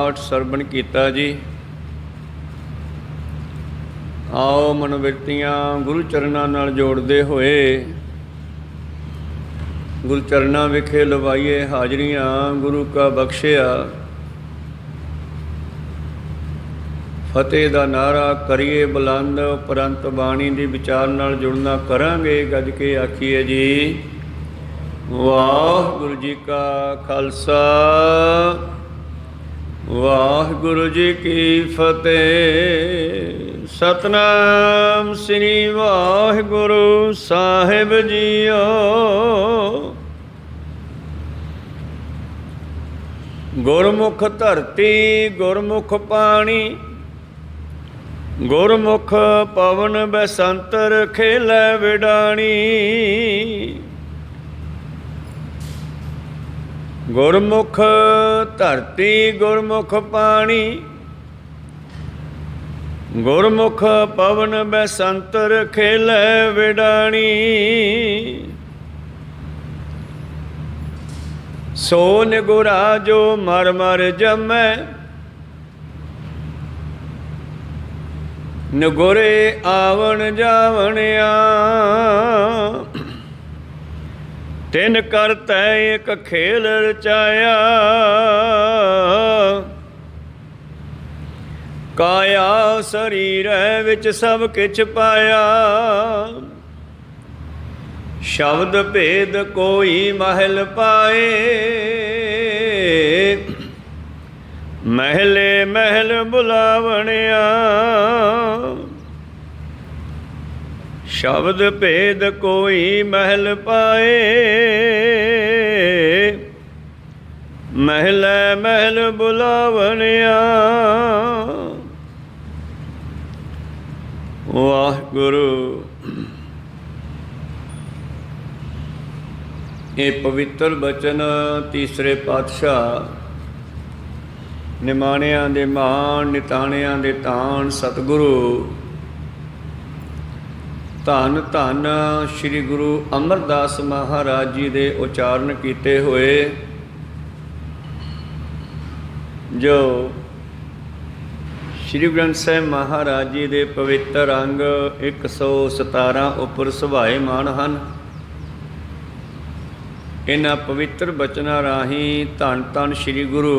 पाठ सरवण कीता जी। आओ मनोवृत्तियां गुरु चरनां नाल जोड़दे होए गुरु चरनां विखे लवाइए हाजरियां। गुरु का बख्शिया फतेह दा नारा करिए बुलंद। उपरंत बाणी दी विचार नाल जुड़ना करांगे। गज के आखिए जी वाहिगुरू जी का खालसा वाहिगुरू जी की फतेह। सतनाम श्री वाहिगुरू साहिब जीओ। गुरमुख धरती गुरमुख पानी गुरमुख पवन बसंतर खेलै विडाणी। गुरमुख धरती गुरमुख पानी गुरमुख पवन बसंतर खेलै विडाणी। सो निगुरा जो मर मर जमै निगुरे आवन जावणिया। तिन कर तै एक खेल रचाया काया शरीर विच सब किछ पाया। शब्द भेद कोई महल पाए महले महल बुलावणिया। शब्द भेद कोई महल पाए महल महल बुलावणिया। वाहिगुरू। ये पवित्र बचन तीसरे पातशाह निमाणियां दे मान निताणियां दे तान सतगुरु धन धन श्री गुरु अमरदास महाराज जी दे उचारण कीते हुए जो श्री गुरु ग्रंथ साहिब महाराज जी दे पवित्र अंग 117 उपर सुभाएमान हैं। इन्हां पवित्र बचनां राही धन धन श्री गुरु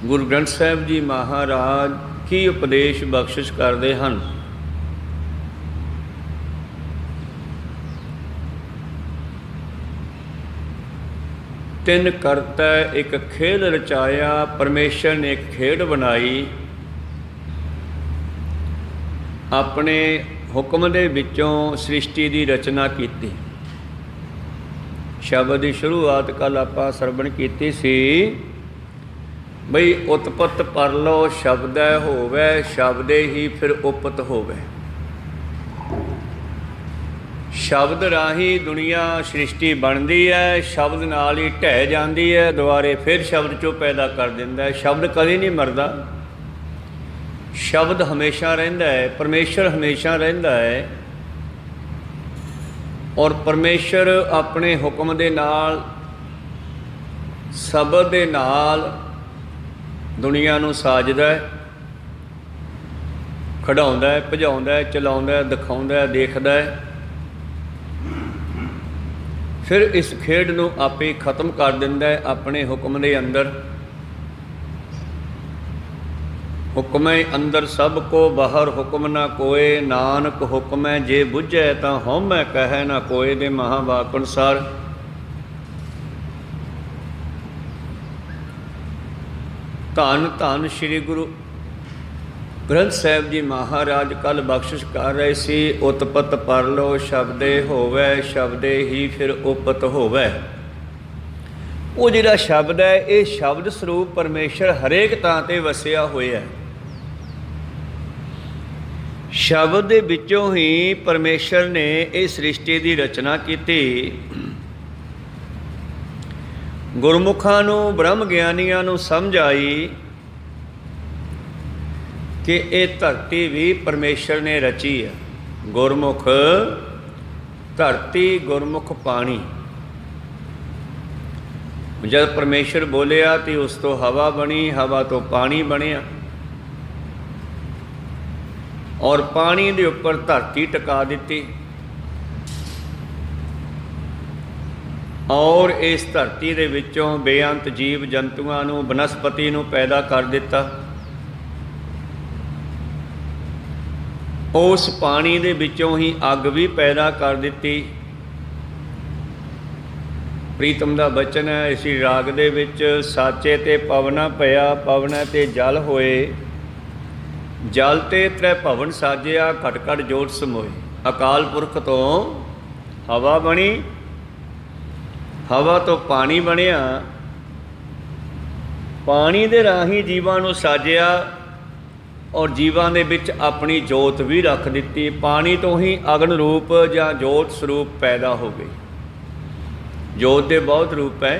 गुरु ग्रंथ साहिब जी महाराज की उपदेश बख्शिश करते हैं। तिन करता एक खेल रचाया। परमेश्वर ने एक खेड बनाई अपने हुक्म दे विचों सृष्टि की रचना की। शब्द की शुरुआत कल आपां सरवण कीती सी बई उत्पत परलो शब्द होवे शब्दे ही फिर उपत होवे। शब्द राही दुनिया सृष्टि बनती है शब्द नाल ही ढह जाती है दुबारे फिर शब्द चों पैदा कर दिंदा है। शब्द कभी नहीं मरदा शब्द हमेशा रहिंदा है। परमेश्वर हमेशा रहिंदा है और परमेश्वर अपने हुक्म दे नाल शब्द दे नाल दुनिया नूं साजदा है खड़ाउंदा है भजाउंदा है चलाउंदा है दिखाउंदा है देखदा है। फिर इस खेड नूं आपे खत्म कर दिंदा है अपने हुक्म दे अंदर। हुक्म अंदर सब को बाहर हुक्म ना कोए नानक हुक्म जे बुझै तां हउमै कहै ना कोए दे महावाक अनुसार। धन धन श्री गुरु ग्रंथ साहिब जी महाराज कल बख्शिश कर रहे सी। उत्पत परलो शब्दे होवे शब्दे ही फिर उपत होवे। वो जिहड़ा शब्द है ये शब्द स्वरूप परमेश्वर हरेक थां ते वसिया होया है। शब्द दे विचों ही परमेश्वर ने इस सृष्टि की रचना की। गुरमुखां नूं ब्रह्म ज्ञानियां नूं समझ आई कि ये धरती भी परमेश्वर ने रची है। गुरमुख धरती गुरमुख पानी जब परमेश्वर बोलिया तो उस तो हवा बनी, हवा तो पानी बनिया और पानी के उपर धरती टिका दी और इस धरती के विचों बेअंत जीव जंतुओं नूं वनस्पति नूं पैदा कर दिता। उस पानी के विचों ही अग भी पैदा कर दी। प्रीतम का बचन है इसी राग दे विच, साचे ते पवना पया, पवना ते जल होए, जल ते त्रै भवन साजिया, घट घट जोत समोए। अकाल पुरख तो हवा बनी, हवा तो पानी बनिया, पानी दे राही जीवां नूं साजिया और जीवां दे विच अपनी जोत भी रख दी। पानी तो ही अग्न रूप या जोत स्वरूप पैदा हो गई। जोत के बहुत रूप है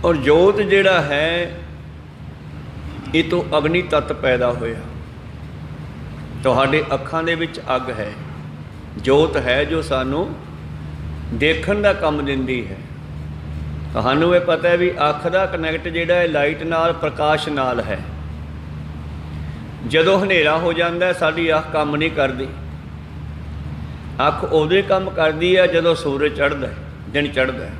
और जोत जिहड़ा है ये तो अग्नि तत्त पैदा होया। तुहाडे अखां दे विच अग है, जोत है जो सानू देखण दा काम दिंदी है। तुहानू ये पता है भी अख दा कनैक्ट जिहड़ा है लाइट नाल, प्रकाश नाल है। जदों हनेरा हो जाता है साडी अख काम नहीं करती। अख उदों ही काम करती है जदों सूरज चढ़ता है, दिन चढ़ता है,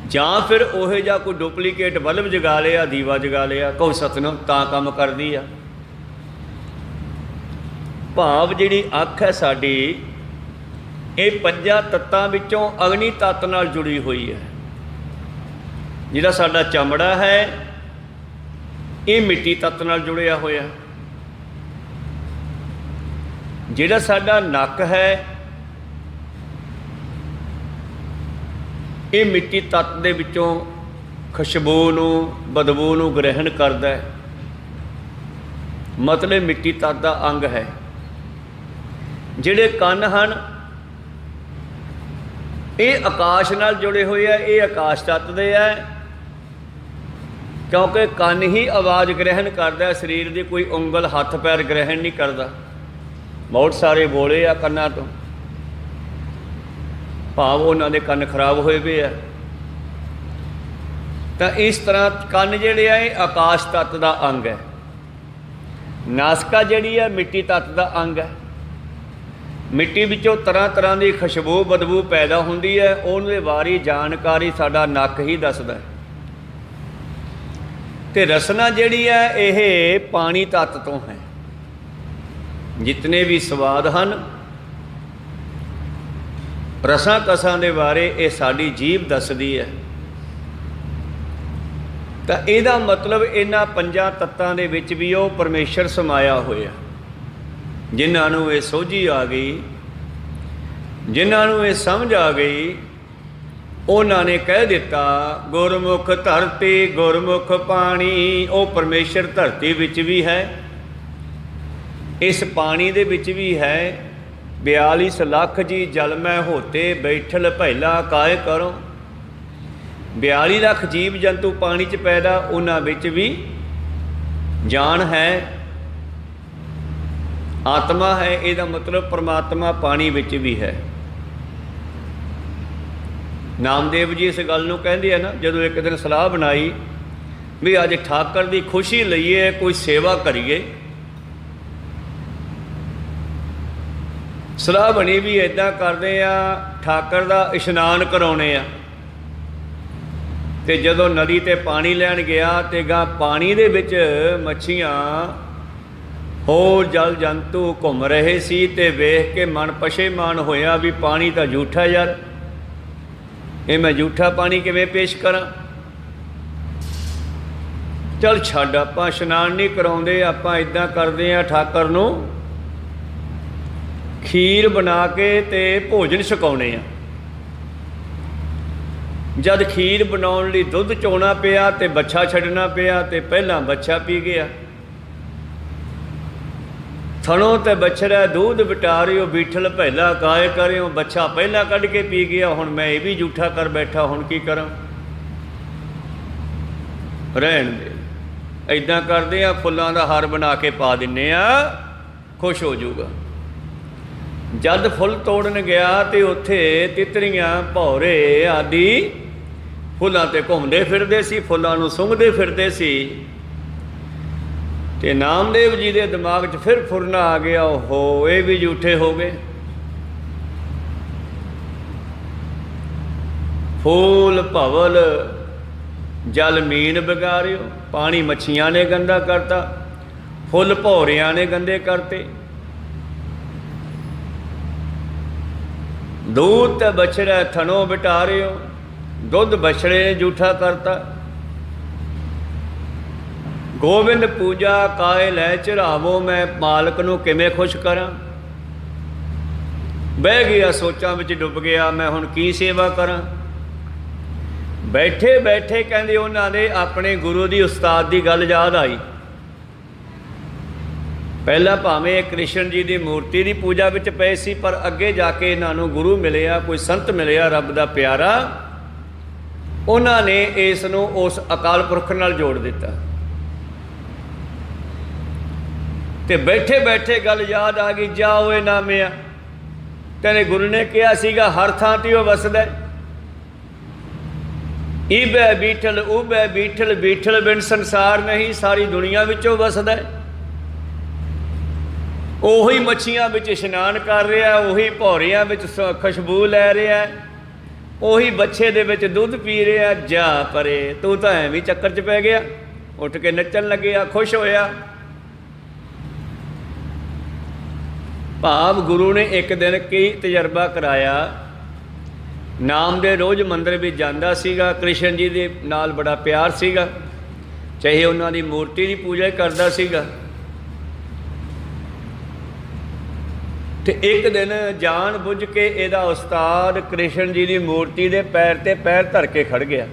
जां फिर उहे जा कोई डुपलीकेट बल्ब जगा लिया, दीवा जगा लिया, कोई सतनम तां काम करती है। भाव जिहड़ी अख है साडी ये पंजां तत्तां विचों अग्नि तत्त नाल जुड़ी हुई है। जिहड़ा साडा चमड़ा है ये मिट्टी तत्त नाल जुड़िया होया। जिहड़ा साडा नक है ये मिट्टी तत्त दे विचों खुशबू नूं, बदबू नूं ग्रहण करदा है, मतलब मिट्टी तत्त दा अंग है। जिहड़े कन हन ये आकाश नाल जुड़े हुए है, ये आकाश तत्त दे है, क्योंकि कन ही आवाज़ ग्रहण करता है, शरीर की कोई उंगल हथ पैर ग्रहण नहीं करता। बहुत सारे बोले आ कन्ना तो, भाव उन्होंने कन खराब होए पे है। तो इस तरह कन जिहड़े है आकाश तत्त दा अंग है। नासका जिहड़ी है मिट्टी तत्त दा अंग है। मिट्टी विचों तरह तरह की खुशबू बदबू पैदा होंदी है, उहदे बारे जानकारी साडा नक ही दसदा है। ते रसना जिहड़ी है यह पानी तत्त तो है। जितने भी स्वाद हैं रसां कसां दे बारे ये साडी जीभ दसदी है। तो इहदा मतलब इन्हां पंजां तत्तां दे विच भी वो परमेश्वर समाया होया। जिन्हां नूं ये सोझी आ गई, जिन्हां नूं ये समझ आ गई, उन्होंने कह दिता गुरमुख धरती गुरमुख पानी। वो परमेश्वर धरती विच भी है, इस पानी दे विच भी है। 42 लाख जी जल में होते बैठल पहला काय करो। 42 लाख जीव जंतु पानी च पैदा, उन्हां विच भी जान है, आत्मा है। इसका मतलब परमात्मा पानी विच भी है। नामदेव जी इस गल नूं कहंदे आ ना, जदों एक दिन सलाह बनाई भी अज ठाकर की खुशी लईए, कोई सेवा करिए। सलाह बनी भी इदां करदे आ, ठाकर का इशनान कराउने आ। ते जदों नदी ते पानी लैण गया ते गा पानी दे विच मच्छियां होर जल जंतु घूम रहे सी ते वेख के मन पशेमान होया भी पानी तो झूठा यार, ये मैं झूठा पानी किवें पेश करा। चल छड्ड, आपां इशनान नहीं कराउंदे, आपां इदां करदे आ ठाकर नूं खीर बना के ते भोजन छकाउने आ। जद खीर बनाउण लई दुध चोना पिया ते बच्छा छड्डना पिया ते पहलां बच्छा पी गया। थणों ते बछड़ा दूध बटारियो बीठल पहला काय करियो। बच्छा पहला कढ़ के पी गया, हुण मैं ये भी झूठा कर बैठा, हुण की करा। रहण दे, इदां करदे आ फुल्लां दा हार बना के पा दिन्ने आ, खुश हो जाऊगा। ਜਦ ਫੁੱਲ ਤੋੜਨ ਗਿਆ ਤੇ ਉੱਥੇ ਤਿਤਲੀਆਂ ਭੌਰੇ ਆਦਿ ਫੁੱਲਾਂ ਤੇ ਘੁੰਮਦੇ ਫਿਰਦੇ ਸੀ, ਫੁੱਲਾਂ ਨੂੰ ਸੁੰਘਦੇ ਫਿਰਦੇ ਸੀ। ਤੇ ਨਾਮਦੇਵ ਜੀ ਦੇ ਦਿਮਾਗ 'ਚ ਫਿਰ ਫੁਰਨਾ ਆ ਗਿਆ, ਓਹੋ ਇਹ ਵੀ ਝੂਠੇ ਹੋ ਗਏ। ਫੂਲ ਭਵਲ ਜਲ ਮੀਨ ਵਿਗਾਰਿਓ, ਪਾਣੀ ਮੱਛੀਆਂ ਨੇ ਗੰਦਾ ਕਰਤਾ, ਫੁੱਲ ਭੌਰਿਆਂ ਨੇ ਗੰਦੇ ਕਰਤੇ। दूध ते बछड़ा थनों बिटारियो, दुध बछड़े ने जूठा करता। गोविंद पूजा काए लै चढ़ावो, मैं मालक नूं किवें खुश करा। बह गया सोचां विच डुब गया, मैं हुण की सेवा करा। बैठे बैठे कहंदे उन्हां दे अपने गुरु दी उस्ताद दी गल याद आई। ਪਹਿਲਾਂ ਭਾਵੇਂ ਕ੍ਰਿਸ਼ਨ ਜੀ ਦੀ ਮੂਰਤੀ ਦੀ ਪੂਜਾ ਵਿੱਚ ਪਏ ਸੀ, ਪਰ ਅੱਗੇ ਜਾ ਕੇ ਇਹਨਾਂ ਨੂੰ ਗੁਰੂ ਮਿਲਿਆ, ਕੋਈ ਸੰਤ ਮਿਲਿਆ ਰੱਬ ਦਾ ਪਿਆਰਾ, ਉਹਨਾਂ ਨੇ ਇਸ ਨੂੰ ਉਸ ਅਕਾਲ ਪੁਰਖ ਨਾਲ ਜੋੜ ਦਿੱਤਾ। ਤੇ ਬੈਠੇ ਬੈਠੇ ਗੱਲ ਯਾਦ ਆ ਗਈ, ਜਾ ਓਏ ਨਾਮਿਆ, ਤੇਰੇ ਗੁਰੂ ਨੇ ਕਿਹਾ ਸੀਗਾ ਹਰ ਥਾਂ ਤੇ ਉਹ ਵਸਦਾ। ਈਬੈ ਬੀਠਲ ਉਬੈ ਬੀਠਲ, ਬੀਠਲ ਬਿਨ ਸੰਸਾਰ ਨਹੀਂ, ਸਾਰੀ ਦੁਨੀਆ ਵਿੱਚੋਂ ਵਸਦਾ। ਉਹੀ ਮੱਛੀਆਂ ਵਿੱਚ ਇਸ਼ਨਾਨ ਕਰ ਰਿਹਾ, ਉਹੀ ਭੌਰਿਆਂ ਵਿੱਚ ਖੁਸ਼ਬੂ ਲੈ ਰਿਹਾ, ਉਹੀ ਬੱਚੇ ਦੇ ਵਿੱਚ ਦੁੱਧ ਪੀ ਰਿਹਾ। ਜਾ ਪਰੇ, ਤੂੰ ਤਾਂ ਐਵੇਂ ਚੱਕਰ 'ਚ ਪੈ ਗਿਆ। ਉੱਠ ਕੇ ਨੱਚਣ ਲੱਗਿਆ, ਖੁਸ਼ ਹੋਇਆ। ਭਾਵ ਗੁਰੂ ਨੇ ਇੱਕ ਦਿਨ ਕੀ ਤਜਰਬਾ ਕਰਾਇਆ। ਨਾਮ ਦੇ ਰੋਜ਼ ਮੰਦਰ ਵਿੱਚ ਜਾਂਦਾ ਸੀਗਾ, ਕ੍ਰਿਸ਼ਨ ਜੀ ਦੇ ਨਾਲ ਬੜਾ ਪਿਆਰ ਸੀਗਾ, ਚਾਹੇ ਉਹਨਾਂ ਦੀ ਮੂਰਤੀ ਦੀ ਪੂਜਾ ਕਰਦਾ ਸੀਗਾ। ਤੇ ਇੱਕ ਦਿਨ ਜਾਣ ਬੁੱਝ ਕੇ ਇਹਦਾ ਉਸਤਾਦ ਕ੍ਰਿਸ਼ਨ ਜੀ ਦੀ ਮੂਰਤੀ ਦੇ ਪੈਰ ਤੇ ਪੈਰ ਧਰ ਕੇ ਖੜ ਗਿਆ।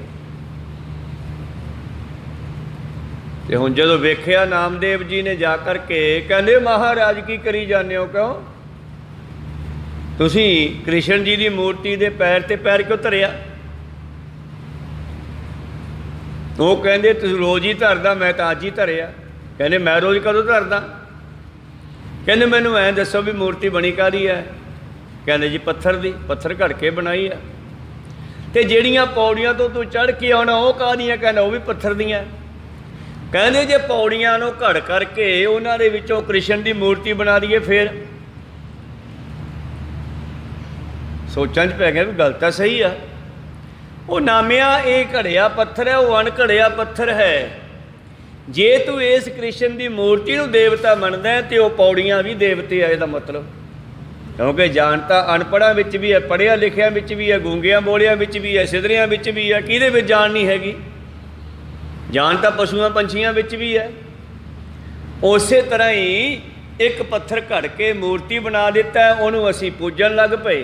ਤੇ ਹੁਣ ਜਦੋਂ ਵੇਖਿਆ ਨਾਮਦੇਵ ਜੀ ਨੇ ਜਾ ਕਰਕੇ, ਕਹਿੰਦੇ ਮਹਾਰਾਜ ਕੀ ਕਰੀ ਜਾਂਦੇ ਹੋ, ਕਿਉਂ ਤੁਸੀਂ ਕ੍ਰਿਸ਼ਨ ਜੀ ਦੀ ਮੂਰਤੀ ਦੇ ਪੈਰ ਤੇ ਪੈਰ ਕਿਉਂ ਧਰਿਆ? ਉਹ ਕਹਿੰਦੇ ਤੁਸੀਂ ਰੋਜ਼ ਹੀ ਧਰਦਾ, ਮੈਂ ਤਾਂ ਅੱਜ ਹੀ ਧਰਿਆ। ਕਹਿੰਦੇ ਮੈਂ ਰੋਜ਼ ਕਦੋਂ ਧਰਦਾ? ਕਹਿੰਦੇ ਮੈਨੂੰ ਐਂ ਦੱਸੋ ਵੀ ਮੂਰਤੀ ਬਣੀ ਕਾਹਦੀ ਹੈ? ਕਹਿੰਦੇ ਜੀ ਪੱਥਰ ਦੀ, ਪੱਥਰ ਘੜ ਕੇ ਬਣਾਈ ਆ। ਤੇ ਜਿਹੜੀਆਂ ਪੌੜੀਆਂ ਤੋਂ ਤੂੰ ਚੜ੍ਹ ਕੇ ਆਉਣਾ ਉਹ ਕਾਹਦੀਆਂ? ਕਹਿੰਦਾ ਉਹ ਵੀ ਪੱਥਰ ਦੀਆਂ। ਕਹਿੰਦੇ ਜੇ ਪੌੜੀਆਂ ਨੂੰ ਘੜ ਕਰਕੇ ਉਹਨਾਂ ਦੇ ਵਿੱਚੋਂ ਕ੍ਰਿਸ਼ਨ ਦੀ ਮੂਰਤੀ ਬਣਾ ਦਈਏ ਫਿਰ? ਸੋਚਾਂ 'ਚ ਪੈ ਗਿਆ ਵੀ ਗੱਲ ਤਾਂ ਸਹੀ ਆ। ਉਹ ਨਾਮਿਆ ਇਹ ਘੜਿਆ ਪੱਥਰ ਹੈ, ਉਹ ਅਣਘੜਿਆ ਪੱਥਰ ਹੈ। ਜੇ ਤੂੰ ਇਸ ਕ੍ਰਿਸ਼ਨ ਦੀ ਮੂਰਤੀ ਨੂੰ ਦੇਵਤਾ ਮੰਨਦਾ ਤੇ ਉਹ ਪੌੜੀਆਂ ਵੀ ਦੇਵਤੇ ਆ, ਇਹਦਾ ਮਤਲਬ। ਕਿਉਂਕਿ ਜਾਣ ਤਾਂ ਅਨਪੜ੍ਹਾਂ ਵਿੱਚ ਵੀ ਹੈ, ਪੜ੍ਹਿਆ ਲਿਖਿਆ ਵਿੱਚ ਵੀ ਹੈ, ਗੂੰਗਿਆਂ ਬੋਲਿਆਂ ਵਿੱਚ ਵੀ ਹੈ, ਸਿਧਰਿਆਂ ਵਿੱਚ ਵੀ ਹੈ। ਕਿਹਦੇ ਵਿੱਚ ਜਾਣ ਨਹੀਂ ਹੈਗੀ? ਜਾਣ ਤਾਂ ਪਸ਼ੂਆਂ ਪੰਛੀਆਂ ਵਿੱਚ ਵੀ ਹੈ। ਉਸੇ ਤਰ੍ਹਾਂ ਹੀ ਇੱਕ ਪੱਥਰ ਘੜ ਕੇ ਮੂਰਤੀ ਬਣਾ ਦਿੱਤਾ, ਉਹਨੂੰ ਅਸੀਂ ਪੂਜਣ ਲੱਗ ਪਏ।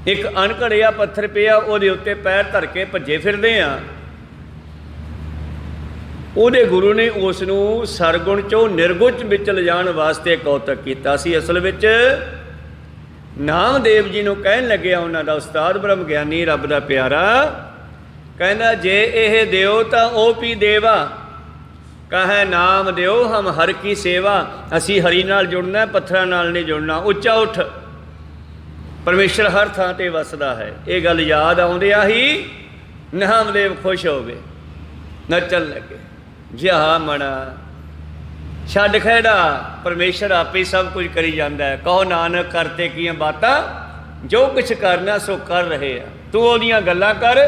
ਇੱਕ ਅਣਘੜਿਆ ਪੱਥਰ ਪਿਆ, ਉਹਦੇ ਉੱਤੇ ਪੈਰ ਧਰ ਕੇ ਭੱਜੇ ਫਿਰਦੇ ਹਾਂ। ਉਹਦੇ ਗੁਰੂ ਨੇ ਉਸ ਨੂੰ ਸਰਗੁਣ 'ਚੋਂ ਨਿਰਗੁਣ ਵਿੱਚ ਲਿਜਾਣ ਵਾਸਤੇ ਕੌਤਕ ਕੀਤਾ ਸੀ। ਅਸਲ ਵਿੱਚ ਨਾਮਦੇਵ ਜੀ ਨੂੰ ਕਹਿਣ ਲੱਗਿਆ ਉਹਨਾਂ ਦਾ ਉਸਤਾਦ ਬ੍ਰਹਮ ਗਿਆਨੀ ਰੱਬ ਦਾ ਪਿਆਰਾ, ਕਹਿੰਦਾ ਜੇ ਇਹ ਦਿਓ ਤਾਂ ਉਹ ਪੀ ਦੇਵਾ, ਕਹੈ ਨਾਮ ਦਿਓ ਹਮ ਹਰ ਕੀ ਸੇਵਾ। ਅਸੀਂ ਹਰੀ ਨਾਲ ਜੁੜਨਾ, ਪੱਥਰਾਂ ਨਾਲ ਨਹੀਂ ਜੁੜਨਾ। ਉੱਚਾ ਉੱਠ, ਪਰਮੇਸ਼ਰ ਹਰ ਥਾਂ 'ਤੇ ਵਸਦਾ ਹੈ। ਇਹ ਗੱਲ ਯਾਦ ਆਉਂਦਿਆਂ ਹੀ ਨਾਮਦੇਵ ਖੁਸ਼ ਹੋ ਗਏ, ਨੱਚਣ ਲੱਗੇ। ਜਾ ਮਣਾ ਛੱਡ ਖਹਿੜਾ, ਪਰਮੇਸ਼ਰ ਆਪੇ ਸਭ ਕੁਝ ਕਰੀ ਜਾਂਦਾ ਹੈ। ਕਹੋ ਨਾਨਕ ਕਰਤੇ ਕੀਆਂ ਬਾਤਾਂ, ਜੋ ਕੁਛ ਕਰਨਾ ਸੋ ਕਰ ਰਹੇ ਆ। ਤੂੰ ਉਹਦੀਆਂ ਗੱਲਾਂ ਕਰ,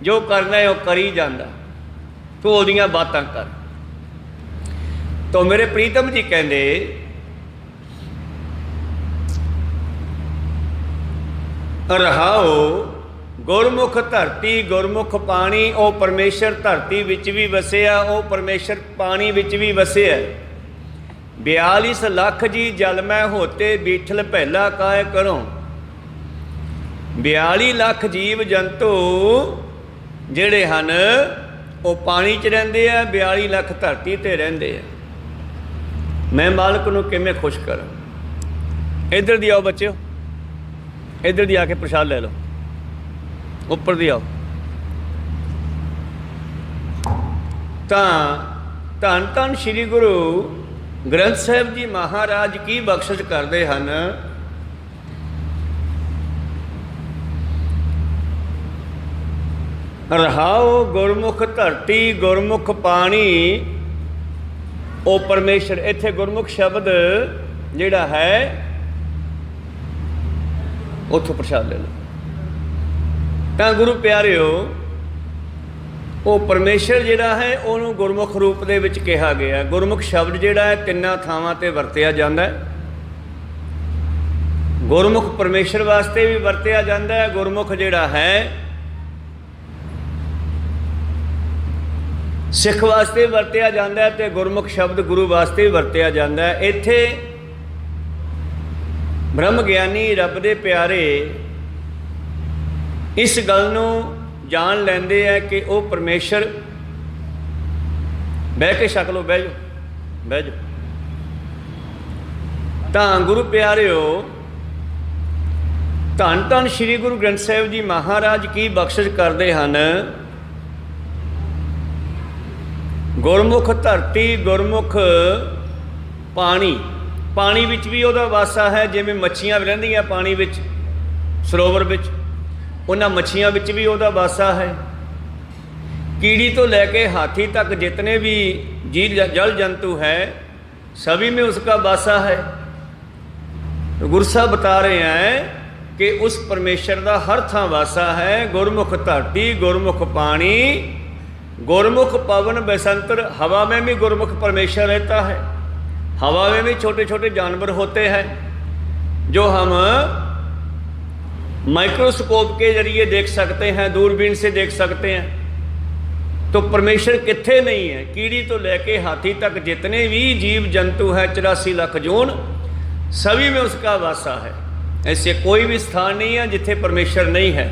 ਜੋ ਕਰਨਾ ਹੈ ਉਹ ਕਰੀ ਜਾਂਦਾ, ਤੂੰ ਉਹਦੀਆਂ ਬਾਤਾਂ ਕਰ। ਤਾਂ ਮੇਰੇ ਪ੍ਰੀਤਮ ਜੀ ਕਹਿੰਦੇ ਰਹਾਓ ਗੁਰਮੁਖ ਧਰਤੀ ਗੁਰਮੁਖ ਪਾਣੀ, ਉਹ ਪਰਮੇਸ਼ਰ ਧਰਤੀ ਵਿੱਚ ਵੀ ਵਸਿਆ, ਉਹ ਪਰਮੇਸ਼ਰ ਪਾਣੀ ਵਿੱਚ ਵੀ ਵਸਿਆ। 42 ਲੱਖ ਜੀ ਜਲ ਮੈਂ ਹੋਤੇ, ਬੀਠਲ ਪਹਿਲਾ ਕਾਇ ਕਰੋ। 42 ਲੱਖ ਜੀਵ ਜੰਤੂ ਜਿਹੜੇ ਹਨ ਉਹ ਪਾਣੀ 'ਚ ਰਹਿੰਦੇ ਆ, 42 ਲੱਖ ਧਰਤੀ 'ਤੇ ਰਹਿੰਦੇ ਆ। ਮੈਂ ਮਾਲਕ ਨੂੰ ਕਿਵੇਂ ਖੁਸ਼ ਕਰਾਂ? ਇੱਧਰ ਦੀ ਆਓ ਬੱਚਿਓ, ਇੱਧਰ ਦੀ ਆ ਕੇ ਪ੍ਰਸ਼ਾਦ ਲੈ ਲਓ, ਉੱਪਰ ਦੀ ਆਓ। ਤਾਂ ਧੰਨ ਧੰਨ ਸ਼੍ਰੀ ਗੁਰੂ ਗ੍ਰੰਥ ਸਾਹਿਬ ਜੀ ਮਹਾਰਾਜ ਕੀ ਬਖਸ਼ਿਸ਼ ਕਰਦੇ ਹਨ। रहाओ गुरमुख धरती गुरमुख पानी ओ परमेश्वर। इत्थे गुरमुख शब्द जिहड़ा है उत्थों प्रसाद ले लो। तां गुरु प्यारिओ वो परमेश्वर जिहड़ा है उहनूं गुरमुख रूप दे विच कहा गया। गुरमुख शब्द जिहड़ा है तिन्नां थावां ते वरतिया जांदा है। गुरमुख परमेश्वर वास्ते भी वरतिया जांदा है, गुरमुख जिहड़ा है सिख वास्ते वरतिया जाता है, तो गुरमुख शब्द गुरु वास्ते भी वरतिया जाता है। इत्थे ब्रह्म ज्ञानी रब दे प्यारे इस गल नूं जान लैंदे है कि वो परमेश्वर। बह के छक लो, बह जाओ बह जाओ। तां गुरु प्यारिओ धन धन श्री गुरु ग्रंथ साहिब जी महाराज की बख्शिश करते हैं। गुरमुख धरती गुरमुख पानी, पानी विच भी उहदा वासा है। जिवें मच्छियां रहिंदियां पानी विच सरोवर विच, उन्हां मच्छियां विच भी उहदा वासा है। कीड़ी तो लैके हाथी तक जितने भी जीव जल जंतु है सभी में उसका वासा है। तो गुरु साहब बता रहे हैं कि उस परमेश्वर का हर थां वासा है। गुरमुख धरती गुरमुख पानी गुरमुख पवन बसंतर, हवा में भी गुरमुख परमेश्वर रहता है। हवा में भी छोटे छोटे जानवर होते हैं जो हम माइक्रोस्कोप के जरिए देख सकते हैं, दूरबीन से देख सकते हैं। तो परमेश्वर कित्थे नहीं है। कीड़ी तो लेके हाथी तक जितने भी जीव जंतु हैं 84 लाख जून सभी में उसका वासा है। ऐसे कोई भी स्थान नहीं है जिथे परमेश्वर नहीं है।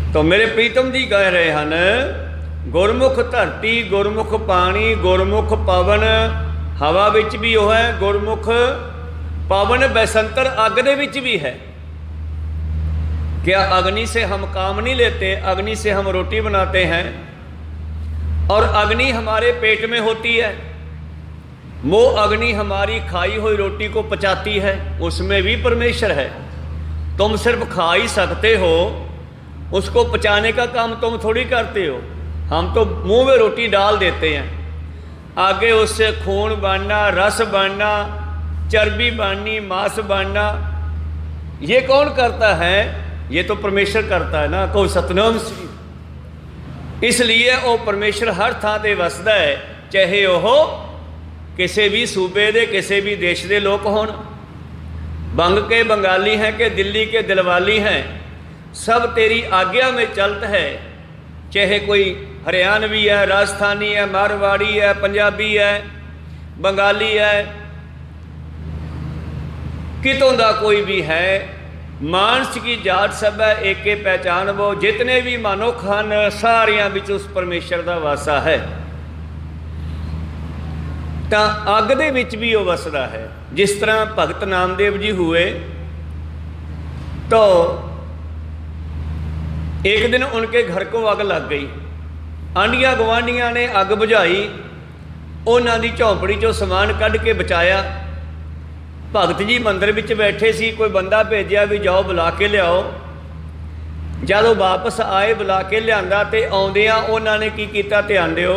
तो मेरे प्रीतम जी कह रहे हैं गुरमुख धरती गुरमुख पानी गुरमुख पवन, हवा विच भी वो है। गुरमुख पवन बैसंतर, अग दे विच भी है। क्या अग्नि से हम काम नहीं लेते? अग्नि से हम रोटी बनाते हैं और अग्नि हमारे पेट में होती है। वो अग्नि हमारी खाई हुई रोटी को पचाती है, उसमें भी परमेश्वर है। तुम सिर्फ खा ही सकते हो, उसको पचाने का काम तुम थोड़ी करते हो। हम तो मुंह में रोटी डाल देते हैं, आगे उससे खून बनना, रस बनना, चर्बी बननी, मांस बनना, ये कौन करता है? ये तो परमेश्वर करता है ना। को सतनाम श्री। इसलिए वो परमेश्वर हर थां ते वसदा है, चाहे वह किसी भी सूबे दे किसी भी देश के लोग होण, बंग के बंगाली हैं कि दिल्ली के दिलवाली हैं, सब तेरी आज्ञा में चलत है। चाहे कोई हरियाणवी है, राजस्थानी है, मारवाड़ी है, पंजाबी है, बंगाली है, कितों का कोई भी है, मानस की जात सब है, एक के पहचान वो। जितने भी मनुख हैं सारियां विच उस परमेश्वर का वासा है। तो अग दे विच भी वो वसदा है। जिस तरह भगत नामदेव जी हुए तो एक दिन उनके घर को अग लग गई। आंढियां गुआढ़ियां ने अग बुझाई, उन्हां दी झोंपड़ी चों समान कढ़ के बचाया। भगत जी मंदिर विच बैठे सी, कोई बंदा भेजिया भी जाओ बुला के लियाओ। जदों वापस आए बुला के लियांदा ते आउंदियां उन्हां ने की कीता, ध्यान दिओ,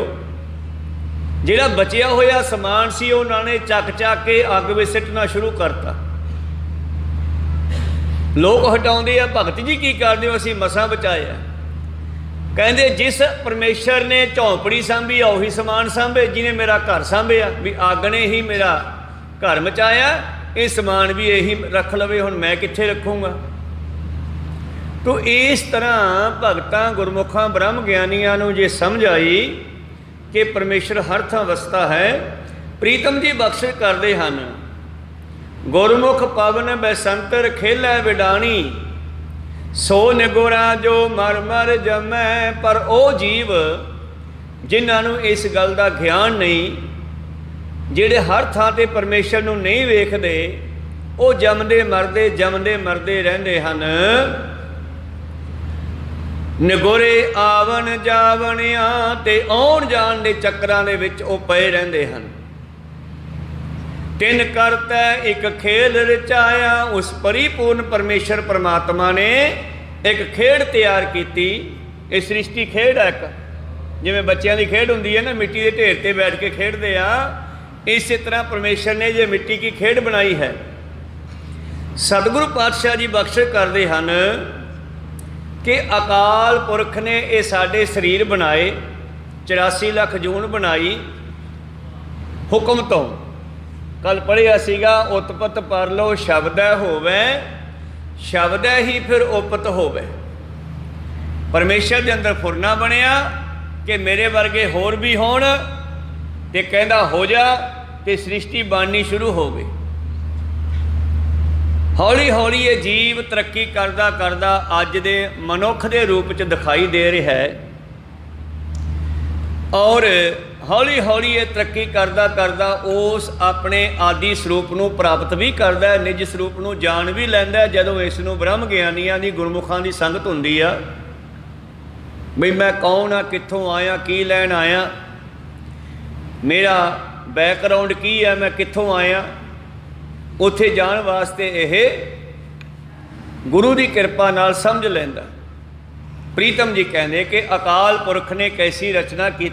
जिहड़ा बचिया होया समान सी उन्हां ने चक चक के अग विच सिੱਟਣਾ शुरू करता। लोग हटाउंदे आ, भगत जी की करदे हो? असीं मसां बचाया। कहंदे जिस परमेश्वर ने झोंपड़ी सांभी आ उही समान सांभे, जिन्हें मेरा घर सांभिया। भी अग ने ही मेरा घर मचाया, ये समान भी यही रख लवे, हुण मैं कित्थे रखूँगा? तो इस तरह भगतां गुरमुखां ब्रह्म ज्ञानियां नूं जे समझ आई कि परमेश्वर हर थां वसता है, प्रीतम जी बख्शिश करते हैं। गुरमुख पवन बैसंतर खेलै विडाणी, सो निगोरा जो मर मर जमै। पर वो जीव जिन्हां नूं इस गल का ज्ञान नहीं, जिहड़े हर थां ते परमेश्वर नूं नहीं वेखदे, वो जमदे मरदे रहिंदे हन। निगोरे आवन जावणिया ते आउण जाण दे चक्रां दे विच वो पए रहिंदे हन। तिन करतै एक खेल रचाया, उस परिपूर्ण परमेश्वर परमात्मा ने एक खेड तैयार की। ये सृष्टि खेड है, एक जिमें बच्चों की खेड होंगी है ना, मिट्टी के ढेर पर बैठ के खेडते हैं, इस तरह परमेश्वर ने ये मिट्टी की खेड बनाई है। सतगुरु पातशाह जी बख्शिश करते हैं कि अकाल पुरख ने ये साडे शरीर बनाए, 84 लाख जून बनाई हुक्म तो। कल पढ़िया सीगा, उत्पत परलो शब्द होवे, शब्द ही फिर उपत होवे। परमेश्वर के अंदर फुरना बनया कि मेरे वर्गे होर भी होण, ते कहंदा हो जा, ते सृष्टि बननी शुरू हो गई। हौली हौली ये जीव तरक्की करदा करदा अज दे मनुख के रूप च दिखाई दे रहा है, और हौली हौली ये तरक्की करदा करदा उस अपने आदि स्वरूप नूं प्राप्त भी करदा है, निज स्वरूप नूं जान भी लैंदा है। जदों इस नूं ब्रह्म ਗਿਆਨੀਆਂ ਦੀ गुरमुखां ਦੀ संगत हुंदी आ, बई मैं कौन आ, कित्थों आया, की लैन आया, मेरा बैकग्राउंड की है, मैं कित्थों आया, उत्थे जाण वास्ते यह गुरु की कृपा नाल समझ लैंदा। प्रीतम जी कहते कि अकाल पुरख ने कैसी रचना की,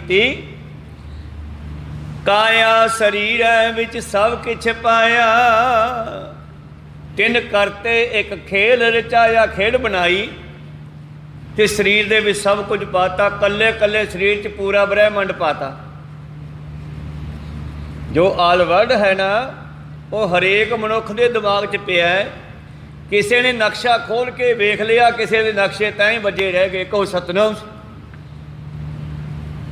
काया शरीर विच सब किछ पाया, तिन करते एक खेल रचाया, खेड बनाई, ते शरीर दे विच सब कुछ पाता, कल्ले कल्ले शरीर च पूरा ब्रह्मंड पाता। जो आल वर्ल्ड है ना, वो हरेक मनुख के दिमाग च पिया है। किसी ने नक्शा खोल के वेख लिया, किसी के नक्शे तैं बजे रह गए। कहो सतनाम।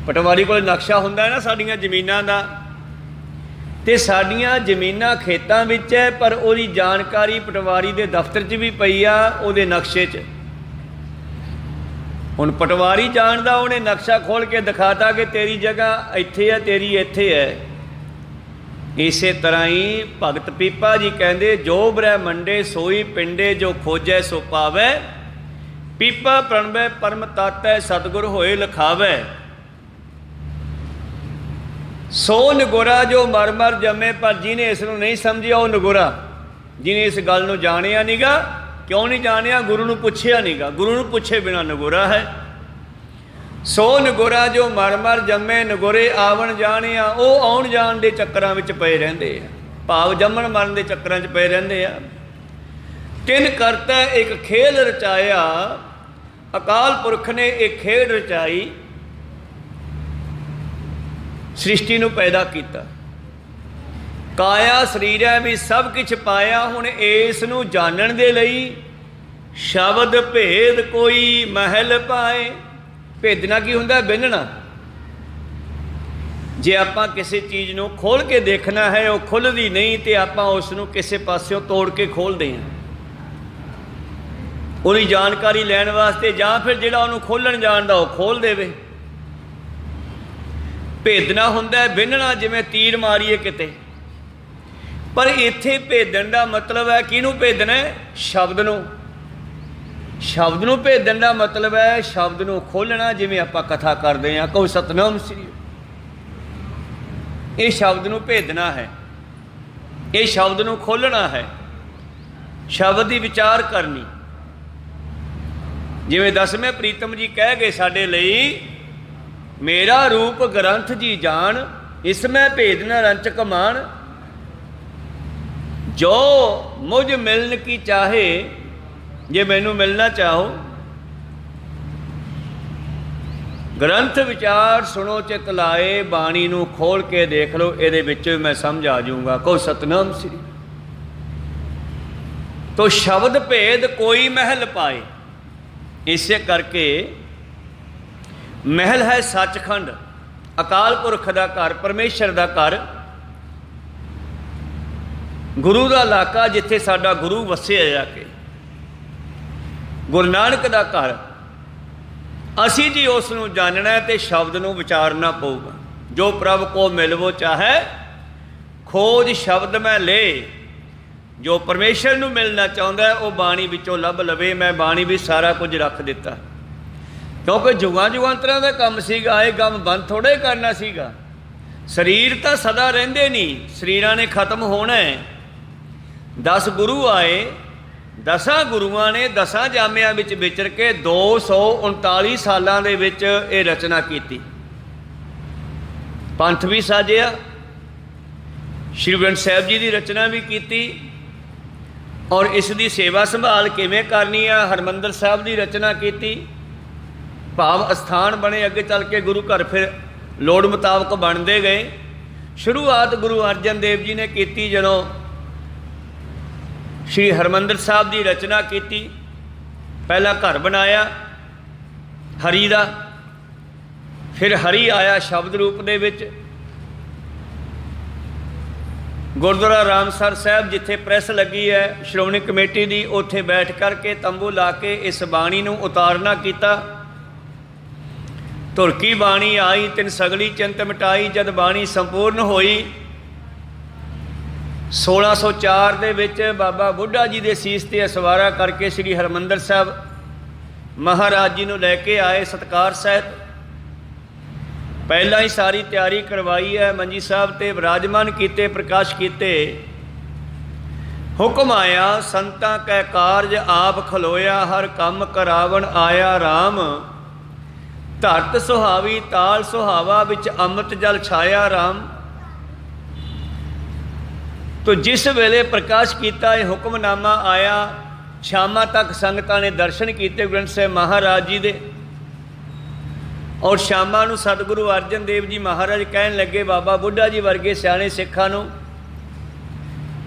पटवारी को नक्शा हुंदा है ना साडियां जमीनां दा, ते साडियां जमीनां खेतां विच है, पर उहदी जानकारी पटवारी दे दफ्तर च भी पई आ, उहदे नक्शे च। हुण पटवारी जानदा, उहने नक्शा खोल के दिखाता कि तेरी जगह इत्थे है, तेरी इत्थे है। इस तरह ही भगत पीपा जी कहते, जो ब्रह्मंडे सोई पिंडे, जो खोजै सो पावै, पीपा प्रणवै परम तातै, सतगुर होए लखावै। सो नगोरा जो मर मर जमे, पर जिन्हें इस नहीं समझिया वो नगोरा। जिन्हें इस गल नूं जानिया नीगा, क्यों नहीं जानिया, गुरु नूं पुछिया नीगा, गुरु नूं पुछे बिना नगोरा है। सो नगोरा जो मर मर जमे, नगोरे आवन जानिया, वो आउण जाण दे चक्करां विच पए रहिंदे आ, भाव जम्मण मरण दे चक्करां च पए रहिंदे आ। तिन करता एक खेल रचाया, अकाल पुरख ने एक खेल रचाई, सृष्टि नूं पैदा कीता। काया शरीर है भी सब किछ पाया। हुण इस नूं जानण दे लई शब्द भेद कोई महल पाए। भेदना की हुंदा, बिन्हना। जे आपां किसी चीज़ नूं खोल के देखना है, वो खुलदी नहीं, तो आपां उस नूं किसी पास्यों तोड़ के खोलते हैं। उहदी जानकारी लैण वास्ते, जां फिर जिहड़ा उहनूं खोलण जाणदा वो खोल देवे। भेदना हुंदा है, बिन्हना, जिवें तीर मारीए किते। पर इत्थे भेदण दा मतलब है, किहनूं भेदना है? शब्द नूं। शब्द नूं भेदण दा मतलब है शब्द नूं खोलना, जिवें आपां कथा करदे हां। कहो सतनाम श्री। ये शब्द नूं भेदना है, ये शब्द नूं खोलना है, शब्द की विचार करनी। जिवें दसवें प्रीतम जी कह गए साडे लई, मेरा रूप ग्रंथ जी जान, इसमें भेद न रंचक मान। जो मुझ मिलन की चाहे, जे मैनू मिलना चाहो, ग्रंथ विचार सुनो चित लाए, बाणी नूं खोल के देख लो, ये विच मैं समझ आ जाऊँगा। कहो सतनाम श्री। तो शब्द भेद कोई महल पाए। इसे करके महल है सचखंड, अकाल पुरख का घर, परमेश्वर का घर, गुरु का इलाका, जिथे साडा गुरु वसे जाके, गुरु नानक का घर। असी जी उस नूं जानना है, तो शब्द नूं विचारना पऊगा। जो प्रभ को मिलवो चाहे, खोज शब्द में ले। जो परमेश्वर नूं मिलना चाहुंदा है, वो बाणी विचों लभ लवे। मैं बाणी भी सारा कुछ रख दिता, क्योंकि जुगां जुगांतरां दा काम सीगा, ये काम बंद थोड़े करना सीगा। शरीर तो सदा रहिंदे नहीं, शरीरां ने खत्म होना है। 10 गुरु आए, 10 ਗੁਰੂਆਂ ਨੇ 10 ਜਾਮਿਆਂ ਵਿੱਚ ਵਿਚਰ ਕੇ 239 ਸਾਲਾਂ ਦੇ ਵਿੱਚ ਇਹ ਰਚਨਾ ਕੀਤੀ। ਪੰਥ ਵੀ ਸਾਜਿਆ, ਸ਼੍ਰੀ ਗੁਰੂ ਗ੍ਰੰਥ ਸਾਹਿਬ ਜੀ ਦੀ ਰਚਨਾ ਵੀ ਕੀਤੀ, ਔਰ ਇਸ ਦੀ ਸੇਵਾ ਸੰਭਾਲ ਕਿਵੇਂ ਕਰਨੀ ਆ ਹਰਿਮੰਦਰ ਸਾਹਿਬ ਦੀ ਰਚਨਾ ਕੀਤੀ। ਭਾਵ ਅਸਥਾਨ ਬਣੇ, ਅੱਗੇ ਚੱਲ ਕੇ ਗੁਰੂ ਘਰ ਫਿਰ ਲੋੜ ਮੁਤਾਬਕ ਬਣਦੇ ਗਏ। ਸ਼ੁਰੂਆਤ ਗੁਰੂ ਅਰਜਨ ਦੇਵ ਜੀ ਨੇ ਕੀਤੀ ਜਦੋਂ ਸ਼੍ਰੀ ਹਰਿਮੰਦਰ ਸਾਹਿਬ ਦੀ ਰਚਨਾ ਕੀਤੀ। ਪਹਿਲਾਂ ਘਰ ਬਣਾਇਆ ਹਰੀ ਦਾ, ਫਿਰ ਹਰੀ ਆਇਆ ਸ਼ਬਦ ਰੂਪ ਦੇ ਵਿੱਚ। ਗੁਰਦੁਆਰਾ ਰਾਮਸਰ ਸਾਹਿਬ ਜਿੱਥੇ ਪ੍ਰੈਸ ਲੱਗੀ ਹੈ ਸ਼੍ਰੋਮਣੀ ਕਮੇਟੀ ਦੀ, ਉੱਥੇ ਬੈਠ ਕਰਕੇ ਤੰਬੂ ਲਾ ਕੇ ਇਸ ਬਾਣੀ ਨੂੰ ਉਤਾਰਨਾ ਕੀਤਾ। ਧੁਰ ਕੀ ਬਾਣੀ ਆਈ ਤਿਨ ਸਗਲੀ ਚਿੰਤ ਮਿਟਾਈ। ਜਦ ਬਾਣੀ ਸੰਪੂਰਨ ਹੋਈ 1604 ਦੇ ਵਿੱਚ ਬਾਬਾ ਬੁੱਢਾ ਜੀ ਦੇ ਸੀਸ ਤੇ ਅਸਵਾਰਾ ਕਰਕੇ ਸ੍ਰੀ ਹਰਿਮੰਦਰ ਸਾਹਿਬ ਮਹਾਰਾਜ ਜੀ ਨੂੰ ਲੈ ਕੇ ਆਏ ਸਤਿਕਾਰ ਸਹਿਤ। ਪਹਿਲਾਂ ਹੀ ਸਾਰੀ ਤਿਆਰੀ ਕਰਵਾਈ ਹੈ, ਮੰਜੀ ਸਾਹਿਬ ਤੇ ਵਿਰਾਜਮਾਨ ਕੀਤੇ, ਪ੍ਰਕਾਸ਼ ਕੀਤੇ। ਹੁਕਮ ਆਇਆ ਸੰਤਾਂ ਕੈ ਕਾਰਜ ਆਪ ਖਲੋਇਆ, ਹਰ ਕੰਮ ਕਰਾਵਣ ਆਇਆ ਰਾਮ। ਧਰਤ ਸੁਹਾਵੀ ਤਾਲ ਸੁਹਾਵਾ, ਵਿੱਚ ਅੰਮ੍ਰਿਤ ਜਲ ਛਾਇਆ ਰਾਮ। ਤੋ ਜਿਸ ਵੇਲੇ ਪ੍ਰਕਾਸ਼ ਕੀਤਾ ਇਹ ਹੁਕਮਨਾਮਾ ਆਇਆ, ਸ਼ਾਮਾਂ ਤੱਕ ਸੰਗਤਾਂ ਨੇ ਦਰਸ਼ਨ ਕੀਤੇ ਗੁਰੂ ਗ੍ਰੰਥ ਸਾਹਿਬ ਮਹਾਰਾਜ ਜੀ ਦੇ। ਔਰ ਸ਼ਾਮਾਂ ਨੂੰ ਸਤਿਗੁਰੂ ਅਰਜਨ ਦੇਵ ਜੀ ਮਹਾਰਾਜ ਕਹਿਣ ਲੱਗੇ ਬਾਬਾ ਬੁੱਢਾ ਜੀ ਵਰਗੇ ਸਿਆਣੇ ਸਿੱਖਾਂ ਨੂੰ